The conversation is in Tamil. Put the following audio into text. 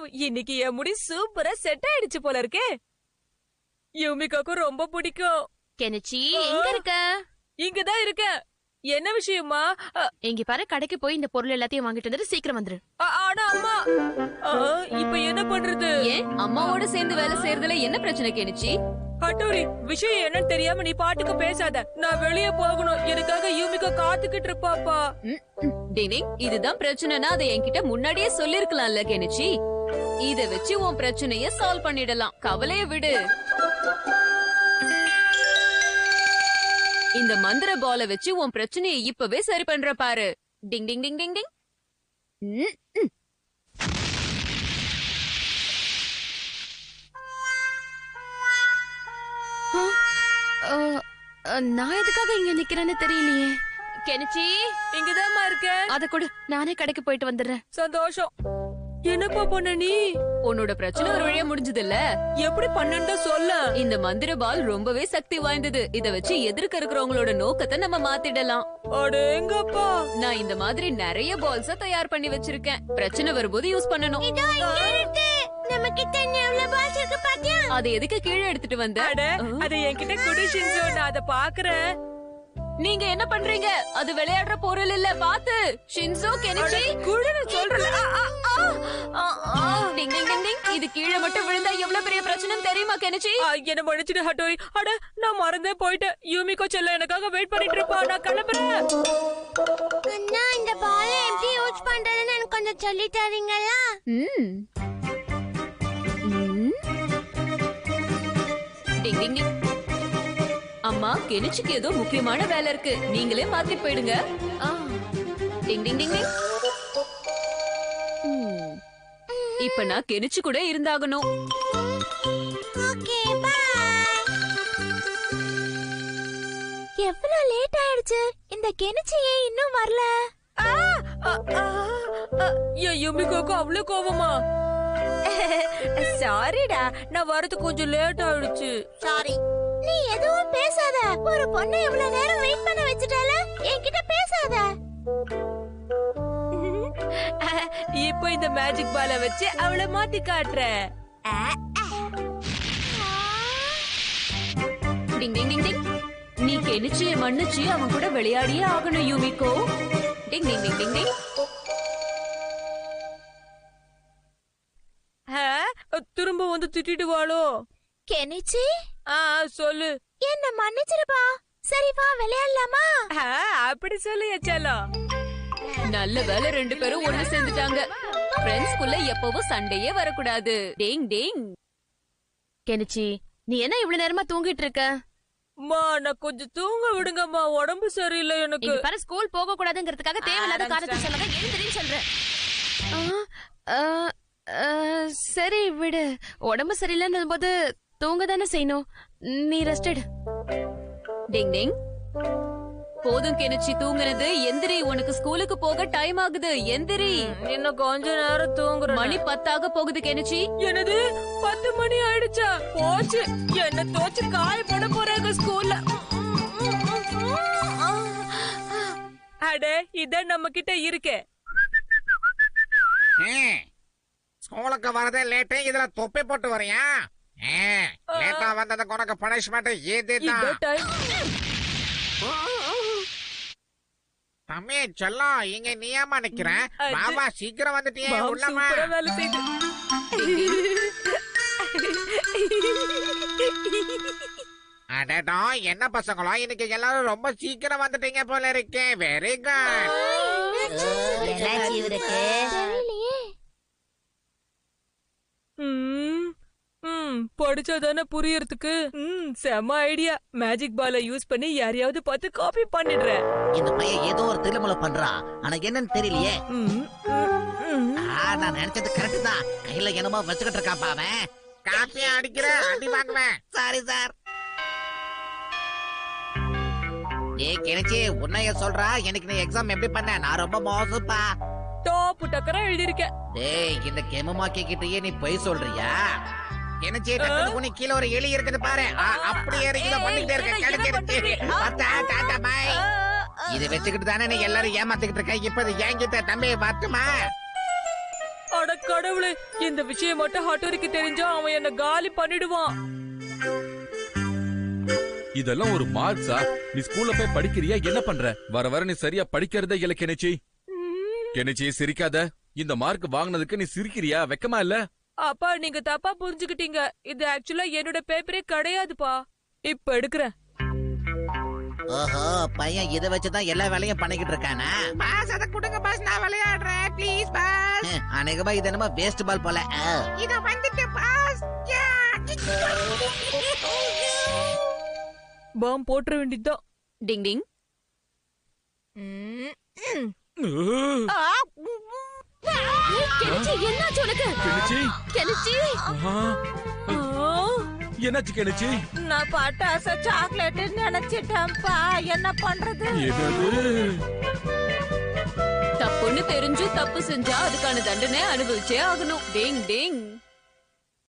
வாவ், இன்னைக்கு என் முடி சூப்பரா செட் ஆயிடுச்சு போல இருக்கே. யூமிகாக்கு ரொம்ப பிடிக்கும். கெனிச்சி எங்க இருக்க? இங்கதான் இருக்க. என்ன விஷயமா? இங்க பாரு, கடைக்கு போய் இந்த பொருள் எல்லாத்தையும் வாங்கிட்டு வந்துட்டு சீக்கிரம் வந்துரு. ஆனா அம்மா, இப்ப என்ன பண்றது? ஏன் அம்மாவோட சேர்ந்து வேலை செய்யறதுல என்ன பிரச்சனை கெனிச்சி? ஹட்டோரி, விஷயம் என்னன்னு தெரியாம நீ பாட்டுக்கு பேசாத. நான் வெளியே போகணும். எனக்காக யூமிகா காத்துக்கிட்டு இருப்பாப்பா. டினிங், இதுதான் பிரச்சனைனா அதை என்கிட்ட முன்னாடியே சொல்லிருக்கலாம்ல கெனிச்சி. இத வச்சு உன் பிரச்சனைய சால்வ் பண்ணிடலாம். கவலைய விடு. இந்த மந்திர பால வச்சு உன் பிரச்சனையை இப்பவே சரி பண்ற பாரு. டிங் டிங் டிங் டிங் டிங். நான் எதுக்காக இங்க நிக்கிறேன்னு தெரியலையே. கெனிச்சி, இங்கதாம்மா இருக்க. அத கூட நானே கடைக்கு போயிட்டு வந்துடுறேன். சந்தோஷம். என்னப்பா பண்ண நீ? உன்னோட பிரச்சனை ஒரு வழியா முடிஞ்சது இல்ல? எப்படி பண்ணு சொல்ல. இந்த மந்திர பால் ரொம்பவே சக்தி வாய்ந்தது. இத வச்சு எதிர்க்க இருக்கிறவங்களோட நோக்கத்தை நம்ம மாத்திடலாம். அடேங்கப்பா, நான் இந்த மாதிரி நிறைய பால்ஸ தயார் பண்ணி வச்சிருக்கேன். பிரச்சனை வரும்போது யூஸ் பண்ணணும். அதை எதுக்கு கீழே எடுத்துட்டு வந்த? அத என்கிட்ட குடு ஷின்சோ, நான் அத பாக்குறேன். நீங்க என்ன பண்றீங்க? அது விளையாடுற பொருள் இல்ல, பாத்து. ஷின்சோ, கெனிச்சி குடுன்னு சொல்றேன். டிங் டிங் டிங் டிங். இது கீழே மட்டும் விழுந்தா எவ்வளவு பெரிய பிரச்சனைன்னு தெரியுமா கெனிச்சி? என்ன மன்னிச்சிடு ஹட்டோரி. அட, நான் மறந்தே போயிட்டேன். யூமிகோ செல்ல எனக்காக வெயிட் பண்ணிட்டு இருப்பா. நான் கிளம்புறேன். அண்ணா, இந்த பாலை எப்படி யூஸ் பண்றதுன்னு எனக்கு கொஞ்சம் சொல்லி தரீங்களா? டிங் டிங் டிங். அம்மா, கெனிச்சிக்கு ஏதோ முக்கியமான வேலை இருக்கு. நீங்களே மாத்திட்டு போயிடுங்க. டிங் டிங் டிங் டிங். இப்ப நான் கெனிச்சு கூட இருந்தாகணும். Okay, bye. எவ்வளவு லேட் ஆயிடுச்சு. இந்த கெனிச்சி ஏன் இன்னும் வரல? யூமிகோக்கு அவ்வளவு கோவமா? சாரிடா, நான் வரது கொஞ்சம் லேட் ஆயிடுச்சு. சாரி. நீ எதுவும் பேசாத. ஒரு பொண்ணு எவ்வளவு நேரம் வெயிட் பண்ண வச்சிட்டால, என்கிட்ட பேசாத. இப்போ இந்த மேஜிக் பால வச்சு அவளை மாத்தி காட்டுறேன். டிங் டிங் டிங் டிங். நீ கெனிச்சியை மன்னிச்சு அவன் கூட விளையாடியே ஆகணும் யூமிகோ. டிங் டிங் டிங் டிங் டிங். திரும்ப வந்து திட்டிடுவாளோ? கெனிச்சி, சொல்லு. என்ன மன்னிச்சிருப்பா. சரி, வா விளையாடலாமா? அப்படி சொல்லு எச்சாலோ. நல்ல வேலை, ரெண்டு பேரும் ஒண்ணு சேர்ந்துட்டாங்க. ஃப்ரெண்ட்ஸ்குள்ள எப்பவும் சண்டையே வரக்கூடாது. டிங் டிங். கெனிச்சி, நீ என்ன இவ்வளவு நேரமா தூங்கிட்டு இருக்க? நான் கொஞ்சம் தூங்க விடுங்கம்மா. உடம்பு சரியில்லை எனக்கு. இங்க பாரு, ஸ்கூல் போக கூடாதுங்கிறதுக்காக தேவையில்லாத காரணத்தை சொல்லாத. எழுந்திரின்னு சொல்றேன். சரி விடு. உடம்பு சரியில்லைன்னு போது தூங்க தானே செய்யணும். நீ ரெஸ்ட் எடு. டிங் டிங். போதும் கெனிச்சி தூங்குனது. எந்திரி, உனக்கு ஸ்கூலுக்கு போக டைம் ஆகுது. எந்திரி. இன்னும் கொஞ்ச நேரம் தூங்குறேன். மணி 10 போகுது கெனிச்சி. என்னது, 10 மணி ஆயிடுச்சா? போச்சு, என்ன தோச்சு காய போட போறாங்க ஸ்கூல்ல. அட, இத நம்ம கிட்ட இருக்கே. ஸ்கூலுக்கு வரதே லேட்டு, இதுல தொப்பி போட்டு வரியா? லேட்டா வந்ததுக்கு உனக்கு பனிஷ்மெண்ட் இதுதான். தம்பி செல்லம், இங்க நீயாமா நிக்கிறேன். பாபா சீக்கிரம் வந்துட்டியே. உள்ளமா வேலை செய்து. அடடா, என்ன பசங்களா, இன்னைக்கு எல்லாரும் ரொம்ப சீக்கிரம் வந்துட்டீங்க போல இருக்கே. Very good. படிச்சாதானே புரியறதுக்கு. செம ஐடியா. மேஜிக் பால யூஸ் பண்ணி யாரையாவது பார்த்து காப்பி பண்ணிடுறேன். இந்த பையன் ஏதோ ஒரு திருமலை பண்றான். ஆனா என்னன்னு தெரியலையே. நான் நினைச்சது கரெக்ட் தான். கையில என்னமோ வச்சுக்கிட்டு இருக்கான் அவன். காப்பியா அடிக்கிற, அடி வாங்குவேன். Sorry sir. கெனிச்சி, உன்னைய சொல்றா. எனக்கு நீ எக்ஸாம் எப்படி பண்ண? நான் ரொம்ப மோசப்பா. டாப் டக்கரா எழுதிருக்கேன். டேய், இந்த கெமமாக்கி கிட்டயே நீ போய் சொல்றியா? கெனிச்சி, டக்குனு கீழே ஒரு எலி இருக்குது பாரு. அப்படியே இருக்குது, பண்ணிட்டே இருக்க. கிடைச்சிருச்சு. Tata bye. இதை வச்சுக்கிட்டு தானே நீ எல்லாரும் ஏமாத்திக்கிட்டு இருக்க. இப்ப என்கிட்ட தம்பி வரட்டுமா? அட கடவுளே, இந்த விஷயம் மட்டும் ஹட்டோரிக்கு தெரிஞ்சா அவன் என்ன காலி பண்ணிடுவான். இதெல்லாம் ஒரு மார்க்ஸா? நீ ஸ்கூல்ல போய் படிக்கிறியா? என்ன பண்ற? வர வர நீ சரியா படிக்கிறதே இல்ல கெனிச்சி. கெனிச்சி சிரிக்காத. இந்த மார்க் வாங்குனதுக்கு நீ சிரிக்கிறியா? வெக்கமா இல்ல? அப்பா, நீங்க தப்பா புரிஞ்சுக்கிட்டீங்க. இது ஆக்சுவலா என்னோட பேப்பரே கிடையாதுப்பா. இப்ப எடுக்கிறேன். ஓஹோ, பையன் இத வச்சுதான் எல்லா வேலையும் பண்ணிக்கிட்டு இருக்கானா? பாஸ் அத கொடுங்க பாஸ், நான் விளையாடுறேன் ப்ளீஸ் பாஸ். அநேகமா இது என்னமோ வேஸ்ட் பால் போல. இத வந்துட்டு பாஸ். பாம் போட்டுற வேண்டியதுதான். டிங் டிங். கெனிச்சி, என்னாச்சு உனக்கு? கெனிச்சி, கெனிச்சி, என்னாச்சு கெனிச்சி? நான் பட்டாச சாக்லேட் நினைச்சிட்டேன்ப்பா, என்ன பண்றது? என்னது? தப்புன்னு தெரிஞ்சு தப்பு செஞ்சா அதுக்கான தண்டனை அனுபவிச்சே ஆகணும். டிங் டிங்.